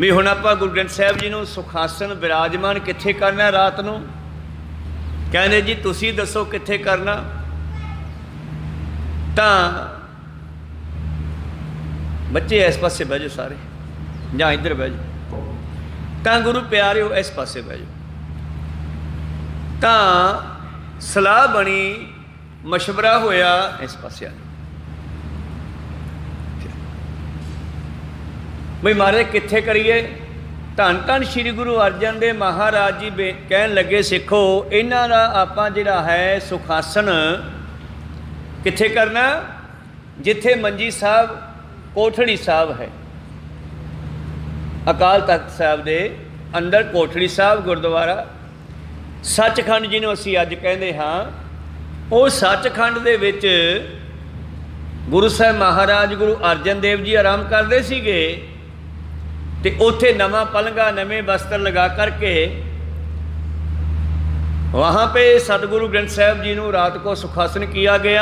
ਵੀ ਹੁਣ ਆਪਾਂ ਗੁਰੂ ਗ੍ਰੰਥ ਸਾਹਿਬ ਜੀ ਨੂੰ ਸੁਖਾਸਨ ਬਿਰਾਜਮਾਨ ਕਿੱਥੇ ਕਰਨਾ ਰਾਤ ਨੂੰ। ਕਹਿੰਦੇ ਜੀ ਤੁਸੀਂ ਦੱਸੋ ਕਿੱਥੇ ਕਰਨਾ। ਤਾਂ ਬੱਚੇ ਇਸ ਪਾਸੇ ਬਹਿ ਜਾਓ ਸਾਰੇ, ਜਾਂ ਇੱਧਰ ਬਹਿ ਜਾਓ। ਤਾਂ ਗੁਰੂ ਪਿਆਰਿਓ ਇਸ ਪਾਸੇ ਬਹਿ ਜਾਓ। ਤਾਂ ਸਲਾਹ ਬਣੀ, ਮਸ਼ਵਰਾ ਹੋਇਆ, ਇਸ ਪਾਸੇ ਆ ਬਈ ਮਹਾਰਾਜ ਕਿੱਥੇ ਕਰੀਏ। ਧੰਨ ਧੰਨ ਸ਼੍ਰੀ ਗੁਰੂ ਅਰਜਨ ਦੇਵ ਮਹਾਰਾਜ ਜੀ ਕਹਿਣ ਲੱਗੇ ਸਿੱਖੋ ਇਹਨਾਂ ਦਾ ਆਪਾਂ ਜਿਹੜਾ ਹੈ ਸੁਖਾਸਨ ਕਿੱਥੇ ਕਰਨਾ, ਜਿੱਥੇ ਮੰਜੀ ਸਾਹਿਬ ਕੋਠੜੀ ਸਾਹਿਬ ਹੈ, ਅਕਾਲ ਤਖਤ ਸਾਹਿਬ ਦੇ ਅੰਦਰ ਕੋਠੜੀ ਸਾਹਿਬ ਗੁਰਦੁਆਰਾ ਸੱਚਖੰਡ ਜਿਹਨੂੰ ਅਸੀਂ ਅੱਜ ਕਹਿੰਦੇ ਹਾਂ, ਉਹ ਸੱਚਖੰਡ ਦੇ ਵਿੱਚ ਗੁਰੂ ਸਾਹਿਬ ਮਹਾਰਾਜ ਗੁਰੂ ਅਰਜਨ ਦੇਵ ਜੀ ਆਰਾਮ ਕਰਦੇ ਸੀਗੇ। ਤੇ ਉੱਥੇ ਨਵਾਂ ਪਲੰਗਾ ਨਵੇਂ ਬਸਤਰ ਲਗਾ ਕਰਕੇ वहाँ पे सतगुरु ग्रंथ साहब जी ਨੂੰ रात को सुखासन किया गया।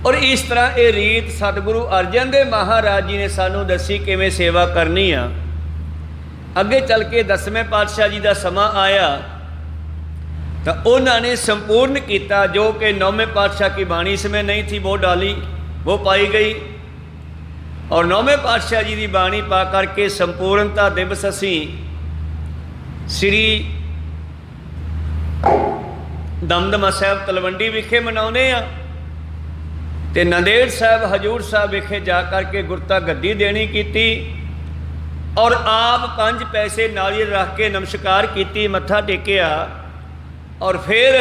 और इस तरह ये रीत सतगुरु अर्जन देव महाराज जी ने सानू दसी किवें सेवा करनी आ। अगे चल के 10वें पातशाह जी का समा आया तो उन्होंने संपूर्ण किया जो कि 9वें पातशाह की बाणी इसमें नहीं थी, वो डाली, वो पाई गई। और 9वें पातशाह जी की बाणी पा करके संपूर्णता दिवस असी श्री दमदमा साहब तलवंडी विखे मनाउने आ ते नंदेड़ साहब हजूर साहब विखे जा करके गुरता गद्दी देनी की और आप 5 पैसे नारियल रख के नमस्कार की, मत्था टेकिया और फिर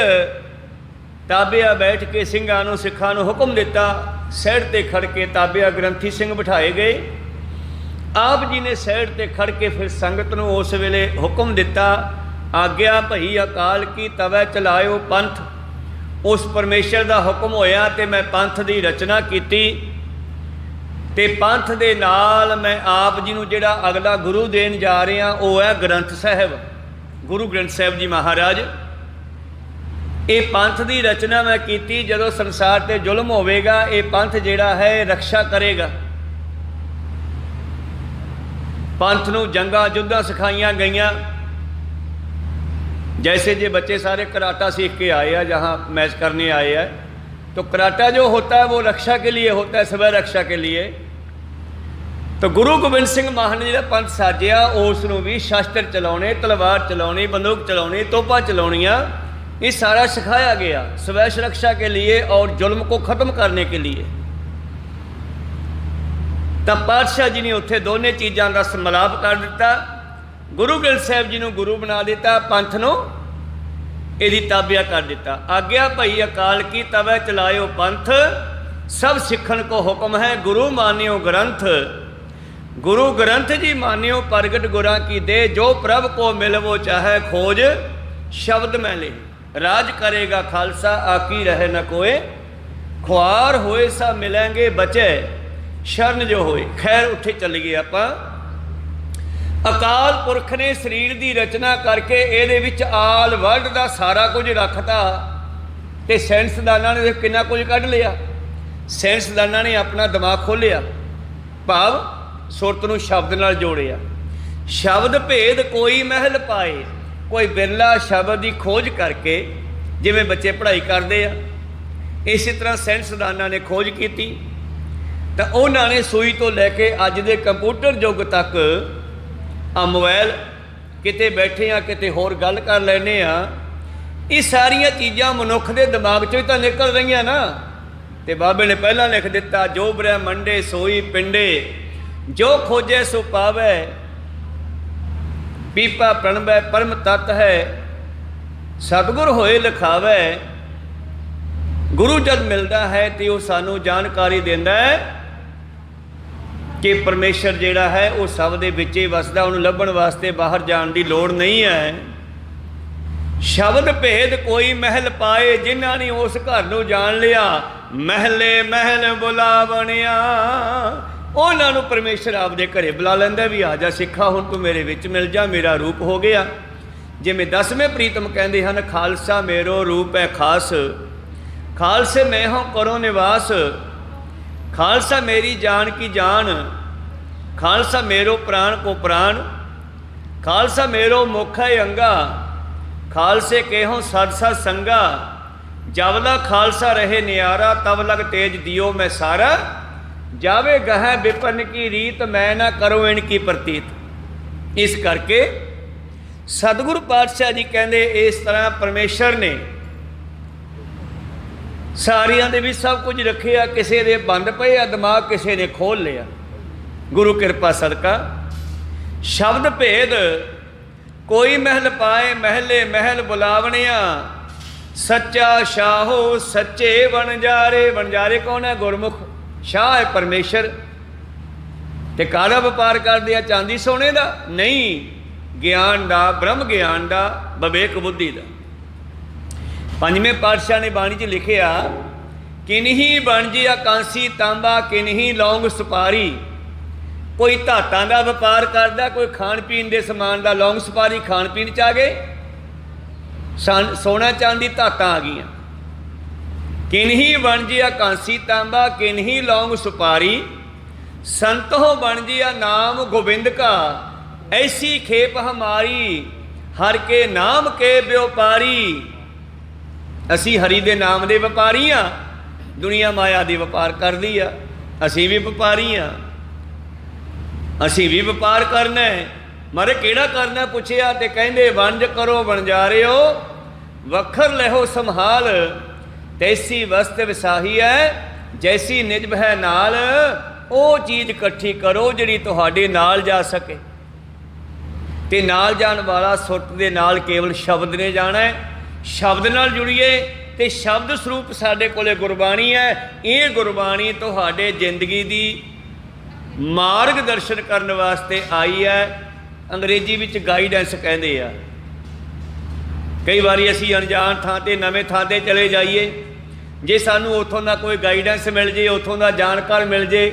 ताबिया बैठ के सिंघां नूं सिखां नूं हुक्म दिता। सैड ते खड़ के ताबिया ग्रंथी सिंह बिठाए गए। आप जी ने सैड ते खड़ के फिर संगत नूं उस वेले हुक्म दिता, आग्या भई अकाल की तवै चलायो पंथ। उस परमेश्वर का हुक्म होया ते मैं पंथ की रचना की ते पंथ दे नाल मैं आप जी नूं जिहड़ा अगला गुरु देन जा रहा वह है ग्रंथ साहब, गुरु ग्रंथ साहब जी महाराज। ये पंथ की रचना मैं की, जदों संसार ते जुल्म होवेगा ये पंथ जिहड़ा है रक्षा करेगा। पंथ नूं जंगां जुद्धां सिखाईयां गईयां। जैसे जे बच्चे सारे कराटा सीख के आए हैं, जहाँ मैच करने आए हैं, तो कराटा जो होता है वो रक्षा के लिए होता है, स्वय रक्षा के लिए। तो गुरु गोबिंद सिंह महान ने जो पंथ साजिया उसनूं भी शस्त्र चलाने, तलवार चलानी, बंदूक चलानी, तोपा चलानियाँ, ये सारा सिखाया गया स्वय सुरक्षा के लिए और जुल्म को ख़त्म करने के लिए। तब पातशाह जी ने उत्थे दोनों चीज़ों का समलाप कर दिता। गुरु ग्रंथ साहब जी नूं गुरु बना दिता, पंथ नूं इहदी ताबिया कर दिता। आग्या भई अकाल की तवै चलायो पंथ, सब सिखण को हुक्म है गुरु मानियो ग्रंथ। गुरु ग्रंथ जी मान्यो प्रगट गुरा की दे, जो प्रभ को मिलवो चाहे खोज शब्द में ले। राज करेगा खालसा आकी रहे न कोय, खुआर होए सा मिलेंगे बचे शरण जो होए। खैर उत्थे चलीए आपां। अकाल पुरख ने शरीर की रचना करके ਇਹਦੇ ਵਿੱਚ ਆਲ ਵਰਲਡ ਦਾ ਸਾਰਾ ਕੁਝ ਰੱਖਤਾ ਤੇ ਸਾਇੰਸਦਾਨਾਂ ਨੇ ਕਿੰਨਾ ਕੁਝ ਕੱਢ ਲਿਆ। ਸਾਇੰਸਦਾਨਾਂ ਨੇ ਆਪਣਾ ਦਿਮਾਗ ਖੋਲ੍ਹਿਆ, ਭਾਵ ਸੁਰਤ ਨੂੰ ਸ਼ਬਦ ਨਾਲ ਜੋੜਿਆ। ਸ਼ਬਦ ਭੇਦ ਕੋਈ ਮਹਿਲ ਪਾਏ, ਕੋਈ ਬਿਰਲਾ ਸ਼ਬਦ ਦੀ ਖੋਜ ਕਰਕੇ, ਜਿਵੇਂ ਬੱਚੇ ਪੜ੍ਹਾਈ ਕਰਦੇ ਆ ਇਸੇ ਤਰ੍ਹਾਂ ਸਾਇੰਸਦਾਨਾਂ ਨੇ ਖੋਜ ਕੀਤੀ। ਤਾਂ ਉਹਨਾਂ ਨੇ ਸੂਈ ਤੋਂ ਲੈ ਕੇ ਅੱਜ ਦੇ ਕੰਪਿਊਟਰ ਯੁੱਗ ਤੱਕ ਆ ਮੋਬਾਈਲ, ਕਿਤੇ ਬੈਠੇ ਆ ਕਿਤੇ ਹੋਰ ਗੱਲ ਕਰ ਲੈਂਦੇ ਆ, ਇਹ ਸਾਰੀਆਂ ਚੀਜ਼ਾਂ ਮਨੁੱਖ ਦੇ ਦਿਮਾਗ 'ਚੋਂ ਹੀ ਤਾਂ ਨਿਕਲ ਰਹੀਆਂ ਨਾ। ਤੇ ਬਾਬੇ ਨੇ ਪਹਿਲਾਂ ਲਿਖ ਦਿੱਤਾ, ਜੋ ਬ੍ਰਹਮੰਡੇ ਸੋਈ ਪਿੰਡੇ, ਜੋ ਖੋਜੇ ਸੋ ਪਾਵੈ, ਪੀਪਾ ਪ੍ਰਣਵੈ ਪਰਮ ਤਤ ਹੈ, ਸਤਿਗੁਰ ਹੋਏ ਲਿਖਾਵੈ। ਗੁਰੂ ਜਦ ਮਿਲਦਾ ਹੈ ਤੇ ਉਹ ਸਾਨੂੰ ਜਾਣਕਾਰੀ ਦਿੰਦਾ ਹੈ ਕਿ ਪਰਮੇਸ਼ਰ ਜਿਹੜਾ ਹੈ ਉਹ ਸਭ ਦੇ ਵਿੱਚ ਹੀ ਵਸਦਾ, ਉਹਨੂੰ ਲੱਭਣ ਵਾਸਤੇ ਬਾਹਰ ਜਾਣ ਦੀ ਲੋੜ ਨਹੀਂ ਹੈ। ਸ਼ਬਦ ਭੇਦ ਕੋਈ ਮਹਿਲ ਪਾਏ, ਜਿਨ੍ਹਾਂ ਨੇ ਉਸ ਘਰ ਨੂੰ ਜਾਣ ਲਿਆ, ਮਹਿਲੇ ਮਹਿਲ ਬੁਲਾਵਣਿਆ, ਉਹਨਾਂ ਨੂੰ ਪਰਮੇਸ਼ਰ ਆਪਦੇ ਘਰੇ ਬੁਲਾ ਲੈਂਦਾ ਵੀ ਆ ਜਾ ਸਿੱਖਾ, ਹੁਣ ਤੂੰ ਮੇਰੇ ਵਿੱਚ ਮਿਲ ਜਾ, ਮੇਰਾ ਰੂਪ ਹੋ ਗਿਆ। ਜਿਵੇਂ 10ਵੇਂ ਪ੍ਰੀਤਮ ਕਹਿੰਦੇ ਹਨ, ਖਾਲਸਾ ਮੇਰੋ ਰੂਪ ਹੈ ਖਾਸ, ਖਾਲਸੇ ਮੈਂ ਹੋਂ ਕਰੋ ਨਿਵਾਸ, ਖਾਲਸਾ ਮੇਰੀ ਜਾਨ ਕੀ ਜਾਨ, ਖਾਲਸਾ मेरो प्राण को प्राण, खालसा मेरो मुख है अंगा, खालसे केहों सद सद संगा, जवला खालसा रहे नियारा, तब लग तेज दियो मैं सारा, जावे गह विपन की रीत, मैं ना करो इनकी प्रतीत। इस करके सतगुरु पातशाह जी कहते इस तरह परमेश्वर ने ਸਾਰਿਆਂ ਦੇ ਵੀ ਸਭ ਕੁਝ ਰੱਖਿਆ, ਕਿਸੇ ਦੇ ਬੰਦ ਪਏ ਆ ਦਿਮਾਗ, ਕਿਸੇ ਨੇ ਖੋਲ ਲਿਆ ਗੁਰੂ ਕਿਰਪਾ ਸਦਕਾ। ਸ਼ਬਦ ਭੇਦ ਕੋਈ ਮਹਿਲ ਪਾਏ, ਮਹਿਲੇ ਮਹਿਲ ਬੁਲਾਵਣਿਆ, ਸੱਚਾ ਸ਼ਾਹੋ ਸੱਚੇ ਵਣਜਾਰੇ। ਵਣਜਾਰੇ ਕੌਣ ਹੈ? ਗੁਰਮੁਖ। ਸ਼ਾਹ ਹੈ ਪਰਮੇਸ਼ਰ। ਤੇ ਕਾਹਦਾ ਵਪਾਰ ਕਰਦੇ ਆ? ਚਾਂਦੀ ਸੋਨੇ ਦਾ ਨਹੀਂ, ਗਿਆਨ ਦਾ, ਬ੍ਰਹਮ ਗਿਆਨ ਦਾ, ਵਿਵੇਕ ਬੁੱਧੀ ਦਾ। ਪੰਜਵੇਂ ਪਾਤਸ਼ਾਹ ਨੇ ਬਾਣੀ 'ਚ ਲਿਖਿਆ, ਕਿਨਹੀ ਬਣਜਿਆ ਕਾਂਸੀ ਤਾਂਬਾ, ਕਿਨਹੀ ਲੌਂਗ ਸੁਪਾਰੀ। ਕੋਈ ਧਾਤਾਂ ਦਾ ਵਪਾਰ ਕਰਦਾ, ਕੋਈ ਖਾਣ ਪੀਣ ਦੇ ਸਮਾਨ ਦਾ। ਲੌਂਗ ਸੁਪਾਰੀ ਖਾਣ ਪੀਣ 'ਚ ਆ ਗਏ, ਸੋਨਾ ਚਾਂਦੀ ਧਾਤਾਂ ਆ ਗਈਆਂ। ਕਿਨਹੀ ਬਣਜਿਆ ਕਾਂਸੀ ਤਾਂਬਾ, ਕਿਨਹੀ ਲੌਂਗ ਸੁਪਾਰੀ, ਸੰਤੋ ਬਣਜਿਆ ਨਾਮ ਗੋਬਿੰਦ ਕਾ, ਐਸੀ ਖੇਪ ਹਮਾਰੀ, ਹਰ ਕੇ ਨਾਮ ਕੇ ਵਿਉਪਾਰੀ। ਅਸੀਂ ਹਰੀ ਦੇ ਨਾਮ ਦੇ ਵਪਾਰੀ ਹਾਂ, ਦੁਨੀਆ ਮਾਇਆ ਦੀ ਵਪਾਰ ਕਰਦੀ ਆ, ਅਸੀਂ ਵੀ ਵਪਾਰੀ ਹਾਂ, ਅਸੀਂ ਵੀ ਵਪਾਰ ਕਰਨਾ ਹੈ। ਮਾਰੇ ਕਿਹੜਾ ਕਰਨਾ ਪੁੱਛਿਆ ਤੇ ਕਹਿੰਦੇ, ਵਣਜ ਕਰੋ ਵਣਜਾਰਿਓ, ਵੱਖਰ ਲਹੋ ਸੰਭਾਲ, ਤੈਸੀ ਵਸਤ ਵਿਸਾਹੀ ਹੈ, ਜੈਸੀ ਨਿਜਬ ਹੈ ਨਾਲ। ਉਹ ਚੀਜ਼ ਇਕੱਠੀ ਕਰੋ ਜਿਹੜੀ ਤੁਹਾਡੇ ਨਾਲ ਜਾ ਸਕੇ। ਤੇ ਨਾਲ ਜਾਣ ਵਾਲਾ ਸੁਰਤ ਦੇ ਨਾਲ ਕੇਵਲ ਸ਼ਬਦ ਨੇ ਜਾਣਾ ਹੈ। ਸ਼ਬਦ ਨਾਲ ਜੁੜੀਏ ਤੇ ਸ਼ਬਦ ਸਰੂਪ ਸਾਡੇ ਕੋਲੇ ਗੁਰਬਾਣੀ ਹੈ। ਇਹ ਗੁਰਬਾਣੀ ਤੁਹਾਡੇ ਜ਼ਿੰਦਗੀ ਦੀ ਮਾਰਗ ਦਰਸ਼ਨ ਕਰਨ ਵਾਸਤੇ ਆਈ ਹੈ। ਅੰਗਰੇਜ਼ੀ ਵਿੱਚ ਗਾਈਡੈਂਸ ਕਹਿੰਦੇ ਆ। ਕਈ ਵਾਰੀ ਅਸੀਂ ਅਣਜਾਣ ਥਾਂ 'ਤੇ, ਨਵੇਂ ਥਾਂ 'ਤੇ ਚਲੇ ਜਾਈਏ, ਜੇ ਸਾਨੂੰ ਉੱਥੋਂ ਦਾ ਕੋਈ ਗਾਈਡੈਂਸ ਮਿਲ ਜੇ, ਉੱਥੋਂ ਦਾ ਜਾਣਕਾਰ ਮਿਲ ਜੇ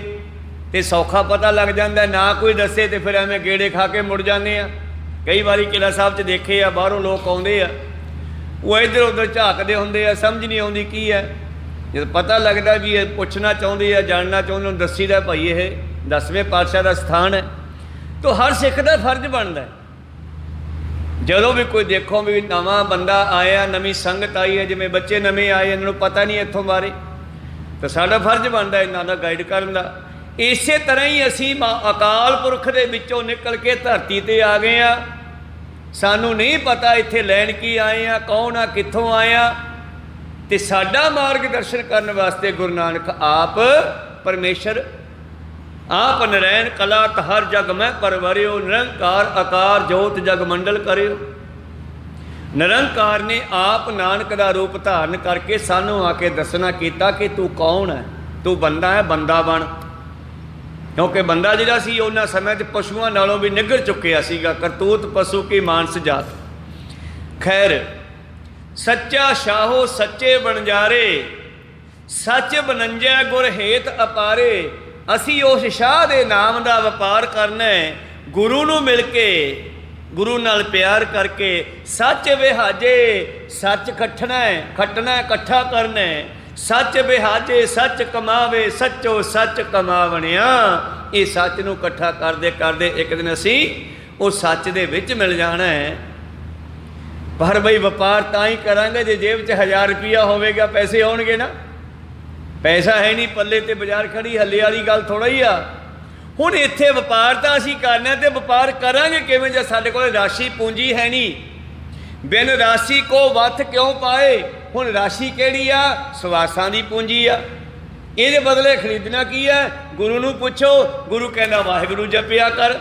ਤੇ ਸੌਖਾ ਪਤਾ ਲੱਗ ਜਾਂਦਾ। ਨਾ ਕੋਈ ਦੱਸੇ ਤੇ ਫਿਰ ਐਵੇਂ ਗੇੜੇ ਖਾ ਕੇ ਮੁੜ ਜਾਂਦੇ ਆ। ਕਈ ਵਾਰੀ ਕਿਲ੍ਹਾ ਸਾਹਿਬ 'ਚ ਦੇਖੇ ਆ, ਬਾਹਰੋਂ ਲੋਕ ਆਉਂਦੇ ਆ, ਉਹ ਇੱਧਰ ਉੱਧਰ ਝਾਕਦੇ ਹੁੰਦੇ ਆ, ਸਮਝ ਨਹੀਂ ਆਉਂਦੀ ਕੀ ਹੈ। ਜਦੋਂ ਪਤਾ ਲੱਗਦਾ ਵੀ ਇਹ ਪੁੱਛਣਾ ਚਾਹੁੰਦੇ ਆ, ਜਾਣਨਾ ਚਾਹੁੰਦੇ, ਉਹਨੂੰ ਦੱਸੀਦਾ ਭਾਈ ਇਹ 10ਵੇਂ ਪਾਤਸ਼ਾਹ ਦਾ ਸਥਾਨ ਹੈ। ਤਾਂ ਹਰ ਸਿੱਖ ਦਾ ਫਰਜ਼ ਬਣਦਾ ਜਦੋਂ ਵੀ ਕੋਈ ਦੇਖੋ ਵੀ ਨਵਾਂ ਬੰਦਾ ਆਇਆ, ਨਵੀਂ ਸੰਗਤ ਆਈ ਹੈ, ਜਿਵੇਂ ਬੱਚੇ ਨਵੇਂ ਆਏ, ਇਹਨਾਂ ਨੂੰ ਪਤਾ ਨਹੀਂ ਇੱਥੋਂ ਬਾਰੇ, ਤਾਂ ਸਾਡਾ ਫਰਜ਼ ਬਣਦਾ ਇਹਨਾਂ ਦਾ ਗਾਈਡ ਕਰਨ ਦਾ। ਇਸੇ ਤਰ੍ਹਾਂ ਹੀ ਅਸੀਂ ਅਕਾਲ ਪੁਰਖ ਦੇ ਵਿੱਚੋਂ ਨਿਕਲ ਕੇ ਧਰਤੀ 'ਤੇ ਆ ਗਏ ਹਾਂ। ਸਾਨੂੰ ਨਹੀਂ ਪਤਾ ਇੱਥੇ ਲੈਣ ਕੀ ਆਏ ਆ, ਕੌਣ ਆ, ਕਿੱਥੋਂ ਆਇਆ। ਤੇ ਸਾਡਾ ਮਾਰਗ ਦਰਸ਼ਨ ਕਰਨ ਵਾਸਤੇ ਗੁਰੂ ਨਾਨਕ ਆਪ ਪਰਮੇਸ਼ਰ ਆਪ ਨਰੈਣ ਕਲਾ ਹਰ ਜਗ ਮੈਂ ਪਰਵਰਿਓ, ਨਿਰੰਕਾਰ ਆਕਾਰ ਜੋਤ ਜਗ ਮੰਡਲ ਕਰਿਓ। ਨਿਰੰਕਾਰ ਨੇ ਆਪ ਨਾਨਕ ਦਾ ਰੂਪ ਧਾਰਨ ਕਰਕੇ ਸਾਨੂੰ ਆ ਕੇ ਦੱਸਣਾ ਕੀਤਾ ਕਿ ਤੂੰ ਕੌਣ ਹੈ, ਤੂੰ ਬੰਦਾ ਹੈ, ਬੰਦਾ ਬਣ। क्योंकि बंदा जिहड़ा सी उन्हां समय 'च पशुआं नालों भी निग्घर चुक्किया सीगा। करतूत पशु की मानस जात। खैर, सच्चा शाहो सच्चे बनजारे, सच बनंजै गुर हेत अपारे। असी उस शाह दे नाम का वपार करना है, गुरु नूं मिल के, गुरु नाल प्यार करके। सच विहाजे सच खटना है, खटना इकट्ठा करना है। सच विहाजे सच कमावे, सचो सच कमावणिया। ये सच नूं इकट्ठा करदे करदे एक दिन असी उस सच दे विच मिल जाना है। पर बई वपार तां ही करांगे जे जेब 'च 1000 रुपया होवेगा, पैसे आउणगे ना। पैसा है नहीं पल्ले ते बाजार खड़ी हल्ले वाली गल थोड़ा ही आ। हुण इत्थे वपार तां असीं करना ते वपार करांगे किवें जे साडे कोल राशि पूंजी है नहीं। बिन राशि को वथ क्यों पाए। हुण राशि किहड़ी आ, सवासां दी पूंजी आ। इहदे बदले खरीदना की है, गुरु नूं पुछो, गुरु कहना वाहिगुरू जपिया कर।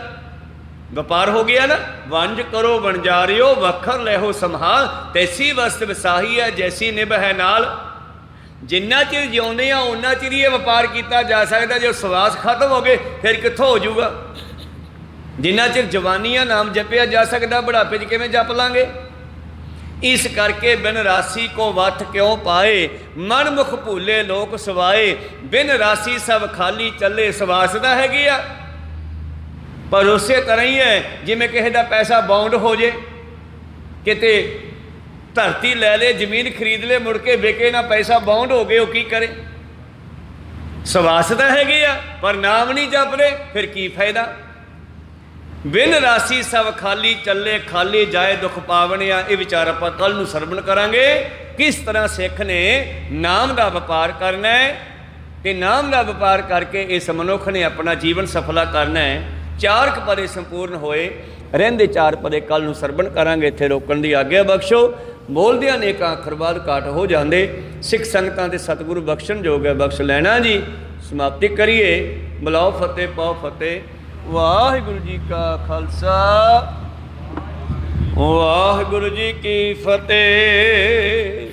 वपार हो गया ना। वंज करो वणजारियो वखर लहो संभाल, तैसी वस्त विसाही है जैसी निभ है नाल। जिन्ना चिर जिउंदे आ उन्ना चिर ही वपार किया जा सकता। जो सवास खत्म हो गए फिर कित्थों हो जाऊगा। जिन्ना चिर जवानी आ नाम जपिया जा सकता, बुढ़ापे 'च किवें जप लांगे। इस करके बिन राशि को वथ क्यों पाए, मन मुख भूले लोक सवाए। बिन राशि सब खाली चले, सवासदा हैगी आ। पर उस तरह ही है जिमें किसी का पैसा बाउंड हो जाए, किते धरती लै ले, जमीन खरीद ले, मुड़ के विके ना, पैसा बाउंड हो गए, वो की करे। सवासदा हैगी आ पर नाम नहीं जप रहे, फिर की फायदा। बिन राशि सब खाली चले, खाली जाए दुख पावने आ। ये विचार आप कल नूं सरवण करांगे, किस तरह सिख ने नाम का वपार करना है कि नाम का वपार करके इस मनुख ने अपना जीवन सफला करना है। चार पदे संपूर्ण होए, रहिंदे चार पदे कल नूं सरवण करांगे। इत्थे रोकण दी आग्या बख्शो। बोलदियां ने एक आखर बाद काट हो जाते। सिख संगतां ते सतगुरु बख्शण जोग है, बख्श लैना जी। समाप्ति करिए। बुलाओ फतेह पाओ फतेह। वाहिगुरू जी का खालसा, वाहिगुरू जी की फतेह।